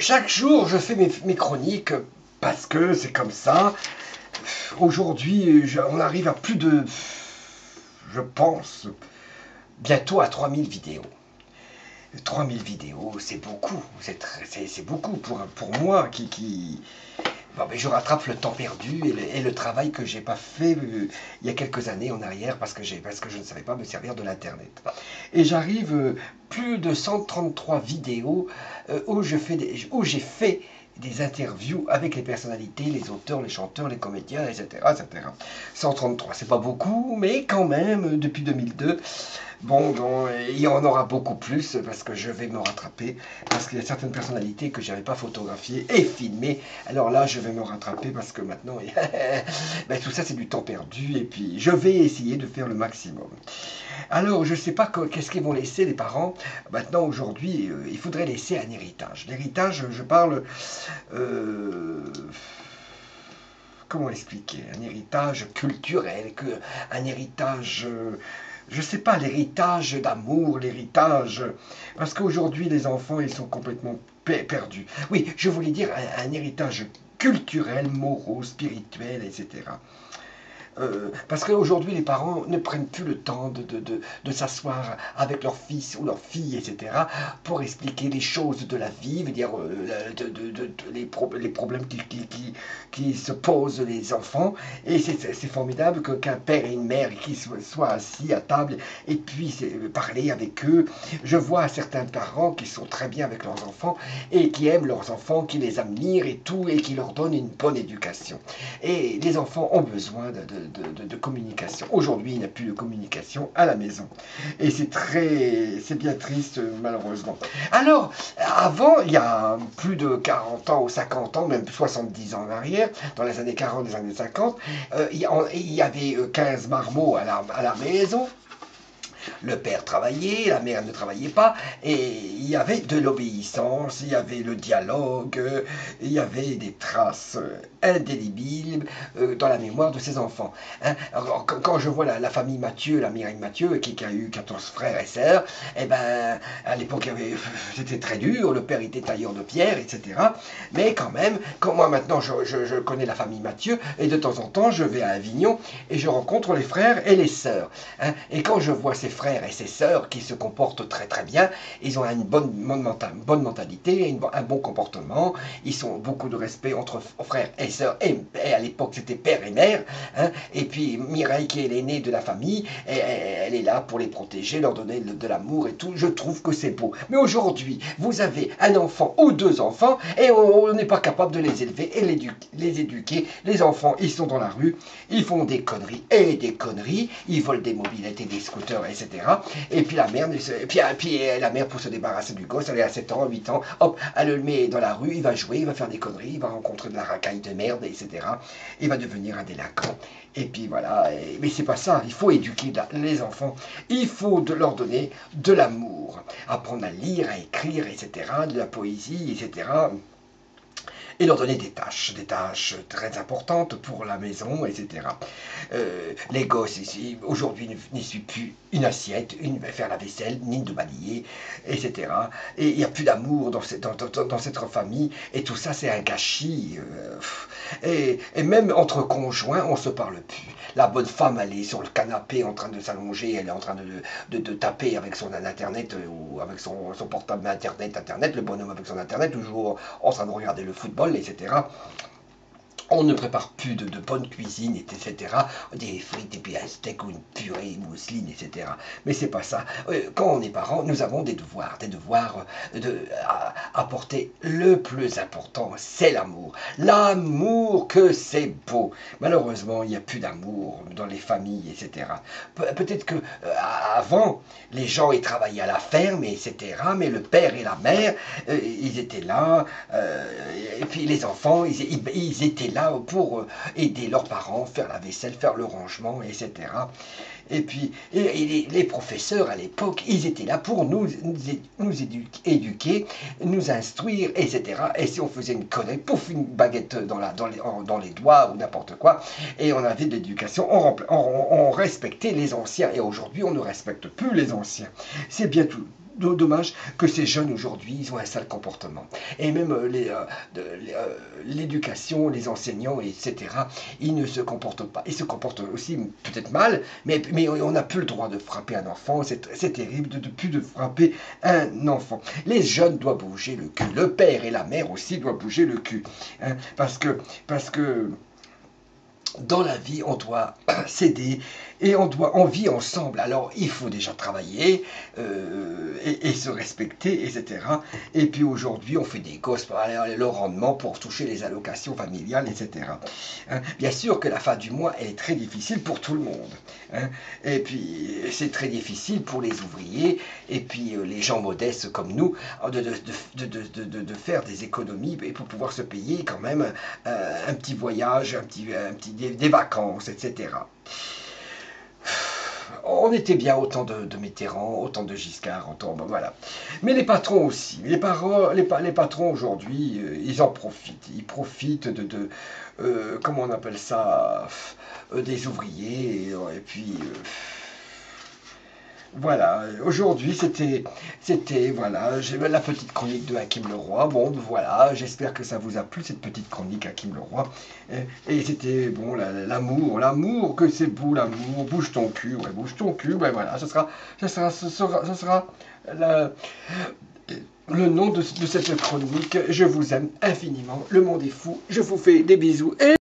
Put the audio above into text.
Chaque jour, je fais mes chroniques parce que c'est comme ça. Aujourd'hui, on arrive à plus de, je pense, bientôt à 3000 vidéos. 3000 vidéos, c'est beaucoup. C'est beaucoup pour moi qui... Bon, mais je rattrape le temps perdu et le travail que j'ai pas fait il y a quelques années en arrière parce que je ne savais pas me servir de l'internet. Et j'arrive plus de 133 vidéos où j'ai fait des interviews avec les personnalités, les auteurs, les chanteurs, les comédiens, etc. etc. 133, c'est pas beaucoup, mais quand même, depuis 2002, bon, il y en aura beaucoup plus parce que je vais me rattraper, parce qu'il y a certaines personnalités que je n'avais pas photographiées et filmées. Alors là, je vais me rattraper parce que maintenant, ben, tout ça, c'est du temps perdu et puis je vais essayer de faire le maximum. Alors, je ne sais pas qu'est-ce qu'ils vont laisser les parents. Maintenant, aujourd'hui, il faudrait laisser un héritage. L'héritage, je parle... comment expliquer? Un héritage culturel, un héritage... je ne sais pas, l'héritage d'amour, l'héritage... Parce qu'aujourd'hui, les enfants, ils sont complètement perdus. Oui, je voulais dire un héritage culturel, moraux, spirituel, etc. Parce qu'aujourd'hui, les parents ne prennent plus le temps de s'asseoir avec leur fils ou leur fille, etc., pour expliquer les choses de la vie, veut dire les problèmes qui se posent les enfants. Et c'est formidable qu'un père et une mère qui soient assis à table et puissent parler avec eux. Je vois certains parents qui sont très bien avec leurs enfants et qui aiment leurs enfants, qui les admirent et tout, et qui leur donnent une bonne éducation. Et les enfants ont besoin de communication. Aujourd'hui, il n'y a plus de communication à la maison. Et c'est bien triste, malheureusement. Alors, avant, il y a plus de 40 ans ou 50 ans, même 70 ans en arrière, dans les années 40, les années 50, il y avait 15 marmots à la maison. Le père travaillait, la mère ne travaillait pas, et il y avait de l'obéissance, il y avait le dialogue, il y avait des traces indélébiles dans la mémoire de ses enfants. Hein. Alors, quand je vois la famille Mathieu, la Mireille Mathieu, qui a eu 14 frères et sœurs, eh ben, à l'époque, c'était très dur, le père était tailleur de pierre, etc. Mais quand même, quand moi maintenant, je connais la famille Mathieu, et de temps en temps, je vais à Avignon, et je rencontre les frères et les sœurs. Hein. Et quand je vois ces frères et ses sœurs qui se comportent très très bien, ils ont une bonne mentalité, un bon comportement, ils ont beaucoup de respect entre frères et sœurs, et à l'époque c'était père et mère, hein, et puis Mireille qui est l'aînée de la famille, elle est là pour les protéger, leur donner de l'amour et tout, je trouve que c'est beau. Mais aujourd'hui, vous avez un enfant ou deux enfants, et on n'est pas capable de les élever et les éduquer. Les enfants, ils sont dans la rue, ils font des conneries et des conneries, ils volent des mobilettes et des scooters, etc. Et puis la mère, pour se débarrasser du gosse, elle est à 7 ans, 8 ans, hop, elle le met dans la rue, il va jouer, il va faire des conneries, il va rencontrer de la racaille de merde, etc. Il va devenir un délinquant. Et puis voilà, mais c'est pas ça, il faut éduquer les enfants, il faut leur donner de l'amour, apprendre à lire, à écrire, etc., de la poésie, etc., et leur donner des tâches très importantes pour la maison, etc. Les gosses ici, aujourd'hui, n'y suivent plus une assiette, faire la vaisselle, ni de balayer, etc. Et il n'y a plus d'amour dans cette famille, et tout ça, c'est un gâchis. Et même entre conjoints, on ne se parle plus. La bonne femme, elle est sur le canapé en train de s'allonger, elle est en train de taper avec son internet ou avec son portable internet, le bonhomme avec son internet, toujours en train de regarder le football, etc. On ne prépare plus de bonne cuisine, etc. Des frites et puis un steak ou une purée, une mousseline, etc. Mais c'est pas ça. Quand on est parent, nous avons des devoirs à apporter. Le plus important, c'est l'amour. L'amour que c'est beau. Malheureusement, il n'y a plus d'amour dans les familles, etc. Peut-être que avant, les gens ils travaillaient à la ferme, etc. Mais le père et la mère, ils étaient là. Et puis les enfants, ils étaient là pour aider leurs parents, faire la vaisselle, faire le rangement, etc. Et puis les professeurs à l'époque, ils étaient là pour nous éduquer, nous instruire, etc. Et si on faisait une connerie, pouf, une baguette dans les doigts ou n'importe quoi, et on avait de l'éducation, on respectait les anciens. Et aujourd'hui, on ne respecte plus les anciens. C'est bien tout. dommage que ces jeunes aujourd'hui, ils ont un sale comportement. Et même l'éducation, les enseignants, etc., ils ne se comportent pas. Ils se comportent aussi peut-être mal, mais on n'a plus le droit de frapper un enfant. C'est terrible de plus de frapper un enfant. Les jeunes doivent bouger le cul. Le père et la mère aussi doivent bouger le cul. Hein, parce que dans la vie, on doit s'aider et on vit ensemble. Alors, il faut déjà travailler et se respecter, etc. Et puis aujourd'hui, on fait des gosses pour aller le rendement pour toucher les allocations familiales, etc. Hein, bien sûr que la fin du mois, elle est très difficile pour tout le monde. Hein, et puis, c'est très difficile pour les ouvriers et puis les gens modestes comme nous de faire des économies et pour pouvoir se payer quand même un petit voyage, des vacances, etc. On était bien autant de Mitterrand, autant de Giscard, autant, ben voilà. Mais les patrons aussi, les patrons aujourd'hui, ils en profitent. Ils profitent comment on appelle ça, des ouvriers, et puis... voilà, aujourd'hui voilà, la petite chronique de Hakim Leroy. Bon, voilà, j'espère que ça vous a plu, cette petite chronique Hakim Leroy. Et c'était, bon, l'amour, que c'est beau l'amour, bouge ton cul, ouais, bouge ton cul, ouais, voilà, ce sera le nom de cette chronique. Je vous aime infiniment, le monde est fou, je vous fais des bisous et...